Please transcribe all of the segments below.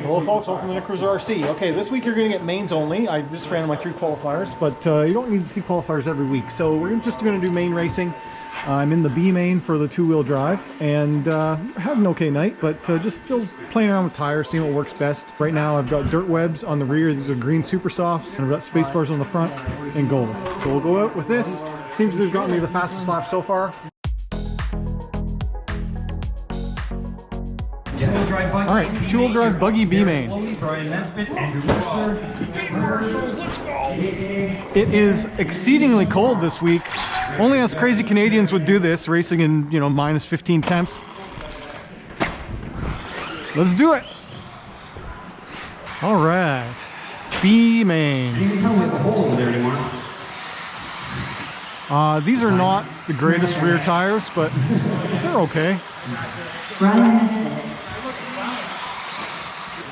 Hello folks, welcome to Netcruzer RC. Okay, this week you're going to get mains only. I just ran my 3 qualifiers, but you don't need to see qualifiers every week. So we're just going to do main racing. I'm in the B main for the 2-wheel drive, and had an okay night, but just still playing around with tires, seeing what works best. Right now I've got dirt webs on the rear. These are green super softs, and I've got space bars on the front and gold. So we'll go out with this. Seems to have gotten me the fastest lap so far. Alright, 2-wheel drive buggy B main. It is exceedingly cold this week. Only us crazy Canadians would do this, racing in, you know, minus 15 temps. Let's do it. Alright, B main. These are not the greatest rear tires, but they're okay.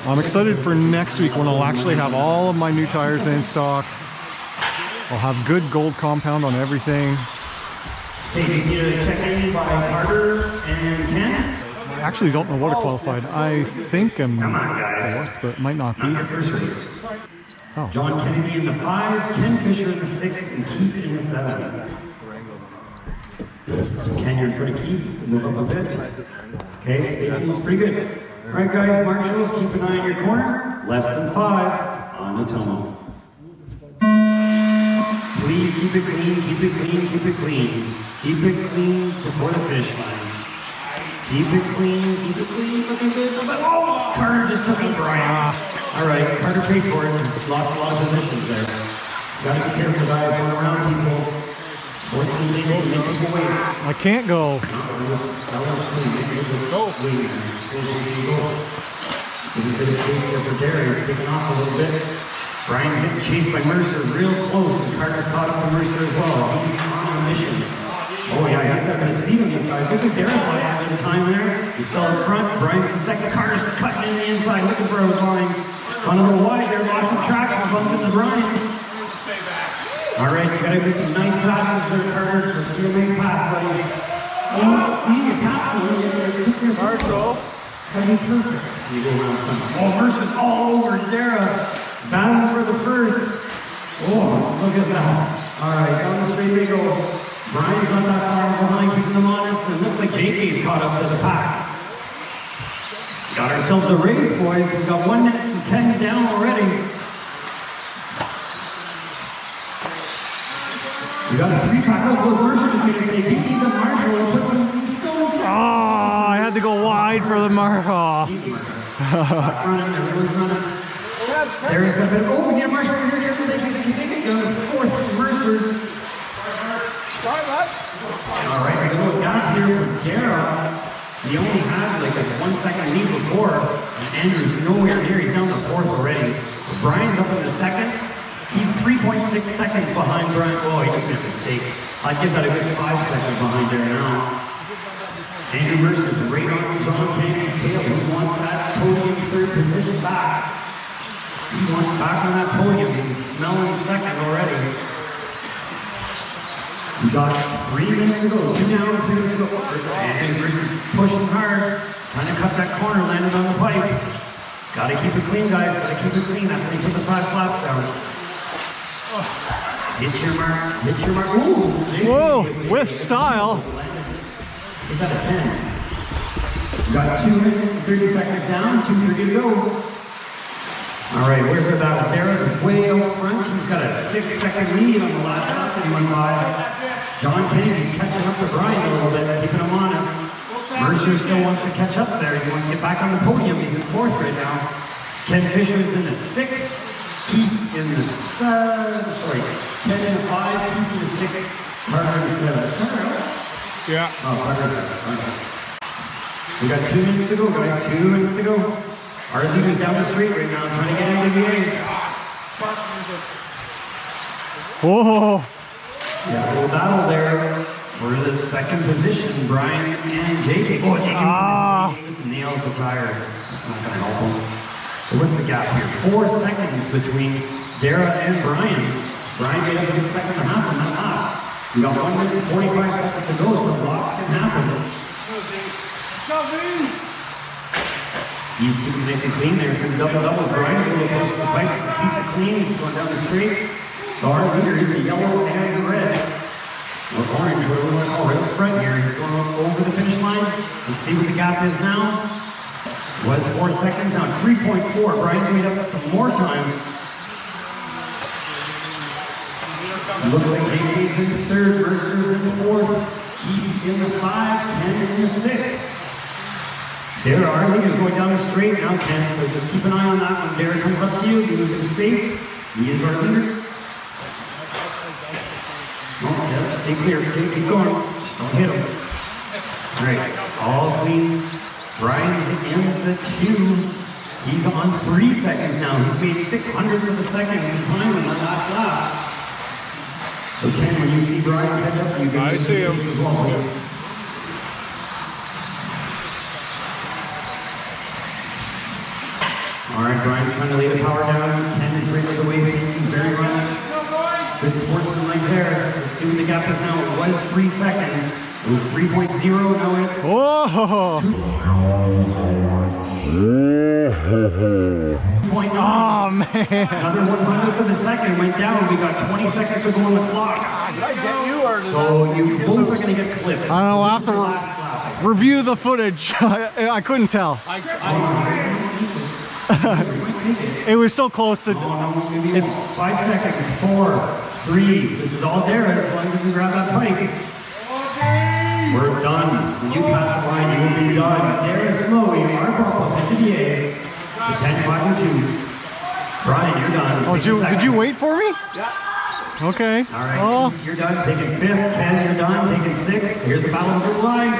I'm excited for next week when I'll actually have all of my new tires in stock. I'll have good gold compound on everything. I actually don't know what I qualified. I think I'm 4th, but it might not be. Oh. John Kennedy in the 5, Ken Fisher in the 6, and Keith in the 7. So Ken, you're in front of Keith. Move up a bit. Okay, spacing looks pretty good. All right, guys, marshals, keep an eye on your corner. Less than 5 on the tonal. Please keep it clean, keep it clean, keep it clean. Keep it clean before the finish line. Keep it clean, keep it clean. Looking good. Oh, Carter just took it, Brian. All right, Carter paid for it. He's lost a lot of positions there. Gotta be careful, guys. Going around people. Fortunately, they make people wait. I can't go. Go. This is a chase there for Derry. He's taking off a little bit. Brian gets chased by Mercer real close, and Carter caught up to Mercer as well. He's on a mission. Oh yeah, he's not going to speed on these guys. Look at Derry having time there. He's still in front. Brian's the second. Carter's cutting in the inside, looking for a line. On a little wide there, lost some traction, bumped into Brian. All right, you got to get some nice passes there, Carter. Let's see a nice pass, buddy. Oh, see, you tapped him. Marshall. You go around some. Oh, Mercer's all over Sarah. Battling for the first. Oh, look at that. All right, down the straight they go. Brian's not that far behind, keeping them honest. And it looks like JK's caught up to the pack. Got ourselves a race, boys. We've got 1:10 down already. We got a 3-pack of those Mercer is going to say, he needs a Marshall and put some stones. Oh, I had to go wide for the Marshall. There's the bit. Oh, yeah, Marshall over here. They go 4th Mercer. All right, we go down here for Dara. He only had like a 1-second lead before, and Andrew's nowhere near. He's down to 4th already. Brian's up in the 2nd. He's 3.6 seconds behind Brian. Oh, he just made a mistake. I'd give that a good 5 seconds behind there now. Andrew Mercer's right on John Kennedy's tail. He wants that podium 3rd position back. He wants back on that podium. He's smelling 2nd already. We got 3 minutes to go. 2 down, 3 minutes to go. And Mercer's pushing hard. Trying to cut that corner, landed on the pipe. Gotta keep it clean, guys. Gotta keep it clean. That's when you put the fast laps down. Hit your mark. Hit your mark. Ooh, whoa, with style. We got a 10. We got 2 minutes and 30 seconds down. 2:30 to go. All right, where's the battle? Dara's way out front. He's got a 6-second lead on the last lap that he went by. John Kennedy's catching up to Brian a little bit, keeping him honest. Mercer still wants to catch up there. He wants to get back on the podium. He's in 4th right now. Ken Fisher's in the 6th. Keith in the 7th. Sorry, Ken in the 5. Keith in the 6th. Carter in the 7th. Yeah. Oh, Carter. We got 2 minutes to go, guys. 2 minutes to go. Our leader's down the street right now, trying to get into the 8. Whoa. Yeah, a little battle there for the 2nd position. Brian and JK. Oh, JK nails the tire. That's not going to help him. So what's the gap here? 4 seconds between Dara and Brian. Brian made up a good 2.5 on that lap. We got 1 minute and 45 seconds to go, so the blocks can happen. He's keeping it nice and clean there. Some double-doubles. Brian's a little close to the bike. Keeps it clean. He's going down the straight. So our leader is the yellow and red. Or orange, whatever we want to call it, right up front here. He's going over the finish line. Let's see what the gap is now. Was 4 seconds, now 3.4. Brian's made up some more time. Looks like JK's in the third, Mercer's in the fourth, Keith in the 5, Ken in the 6. There are leaders going down the straight now, Ken, so just keep an eye on that when Derek comes up to you. You move to the space. He is our leader. Oh, yeah, stay clear. Keep going. Just don't hit him. All right, all clean. Brian's in the 2. He's on 3 seconds now. He's made 600ths of a second in time in the last lap. So Ken, when you see Brian catch up, you I see him. As well, please. All right, Brian's trying to lay the power down. Ken is right away. Thank you very much. Good sportsmanlike there. Let's see what the gap is now. It was 3 seconds. It was 3.0. Now it's. Whoa! 2.9. Oh man! Another 100th of a second went down. We got 20 seconds to go on the clock. Did I get you or did So you both are going to get clipped. I don't know. I'll have to review the footage. I couldn't tell. It was so close to. It's 5 seconds. 4, 3. This is all there as long as you can grab that pike. We're done. When you pass the line, you will be done. There is Chloe, our ball up into the A. 10, 5, and 2. Brian, you're done. Oh, did you wait for me? Yeah. Okay. All right, Oh. you're done. Taking 5th. Ken, you're done. Taking 6th. Here's the battle of the line.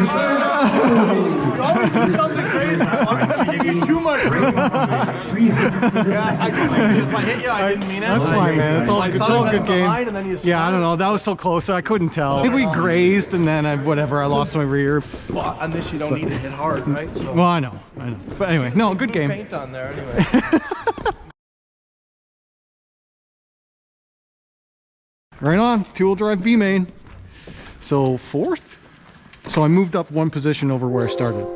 You always do something crazy. I'm giving you too much room. Yeah, if I hit you, I didn't mean it. That's fine, man. It's all I it's thought all I good went game. behind and then you Yeah, I don't know. That was so close. I couldn't tell. Maybe we grazed and then I lost my rear. Well, on this you don't need to hit hard, right? So Well, I know. But anyway, no, good game. paint on there anyway. Right on, 2-wheel drive B main. So 4th? So I moved up 1 position over where I started.